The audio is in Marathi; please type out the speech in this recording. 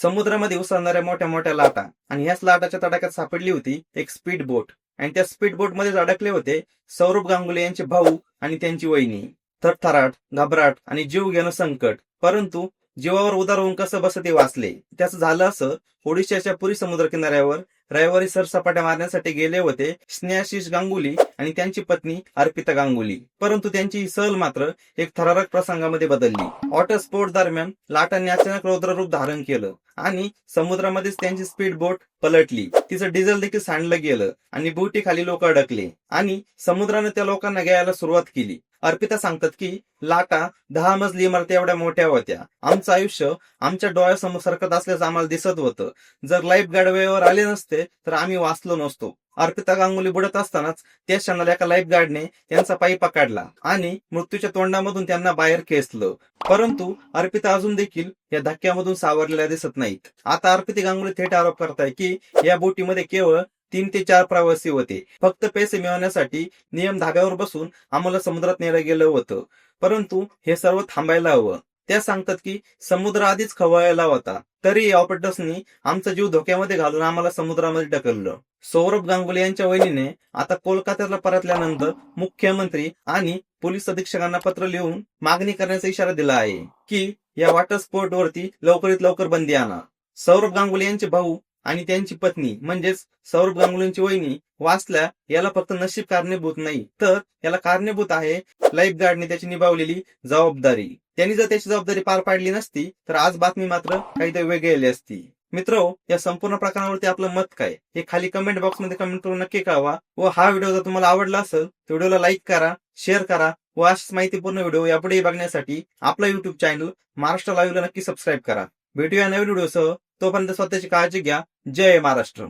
समुद्रामध्ये उसळणाऱ्या मोठ्या मोठ्या लाटा आणि ह्याच लाटाच्या तडाख्यात सापडली होती एक स्पीड बोट आणि त्या स्पीड बोट मध्येच अडकले होते सौरभ गांगुली यांचे भाऊ आणि त्यांची वहिनी. थरथराट, घबराट आणि जीव घेणं संकट, परंतु जीवावर उदार होऊन कसं बस ते वाचले. त्याचं झालं असं, ओडिशाच्या पुरी समुद्र किनाऱ्यावर रविवारी सरसपाट्या मारण्यासाठी गेले होते स्नेहाशिष गांगुली आणि त्यांची पत्नी अर्पिता गांगुली. परंतु त्यांची ही सहल मात्र एक थरारक प्रसंगामध्ये बदलली. वॉटर स्पोर्ट दरम्यान लाटांनी अचानक रौद्र रूप धारण केलं आणि समुद्रामध्येच त्यांची स्पीड बोट पलटली. तिचं डिझेल देखील सांडलं गेलं आणि बोटी खाली लोक अडकले आणि समुद्राने त्या लोकांना घ्यायला सुरुवात केली. अर्पिता सांगतात की लाटा 10 मजली इमारती एवढ्या मोठ्या होत्या. आमचं आयुष्य आमच्या डोळ्यासमोर सरकत असल्याचं आम्हाला दिसत होतं. जर लाईफ गार्ड वेळेवर आले नसते तर आम्ही वाचलो नसतो. अर्पिता गांगुली बुडत असतानाच त्या क्षणाला एका लाईफ गार्डने त्यांचा पाय पकडला आणि मृत्यूच्या तोंडामधून त्यांना बाहेर खेचलं. परंतु अर्पिता अजून देखील या धक्क्यामधून सावरलेल्या दिसत नाहीत. आता अर्पिता गांगुली थेट आरोप करताय की या बोटीमध्ये केवळ 3 ते 4 प्रवासी होते. फक्त पैसे मिळवण्यासाठी नियम धाग्यावर बसून आम्हाला समुद्रात नेलं गेलं होतं. परंतु हे सर्व थांबायला हवं. त्या सांगतात की समुद्र आधीच खवळलेला होता, तरी ऑपरेटर्सनी आमचा जीव धोक्यामध्ये घालून आम्हाला समुद्रामध्ये ढकललं. सौरभ गांगुली यांच्या वहिनीने आता कोलकात्याला परतल्यानंतर मुख्यमंत्री आणि पोलीस अधीक्षकांना पत्र लिहून मागणी करण्याचा इशारा दिला आहे की या वॉटर स्पोर्ट वरती लवकरात लवकर बंदी आणा. सौरभ गांगुली यांचे भाऊ आणि त्यांची पत्नी म्हणजेच सौरभ गांगुलींची वहिनी वाचल्या याला फक्त नशीब कारणीभूत नाही, तर याला कारणीभूत आहे लाईफ गार्डने त्याची निभावलेली जबाबदारी. त्यांनी जर त्याची जबाबदारी पार पाडली नसती तर आज बातमी मात्र काहीतरी वेगळी आली असती. मित्र, या संपूर्ण प्रकरणावरती आपलं मत काय हे खाली कमेंट बॉक्समध्ये कमेंट करून नक्की कळवा. व हा व्हिडिओ जर तुम्हाला आवडला असेल तर व्हिडिओला लाईक करा, शेअर करा व अशाच माहितीपूर्ण व्हिडिओ यापुढेही बघण्यासाठी आपला युट्यूब चॅनल महाराष्ट्र लाईव्हला नक्की सबस्क्राईब करा. भेटूया नवीन व्हिडिओसह. तोपर्यंत स्वतःची काळजी घ्या. जय महाराष्ट्र.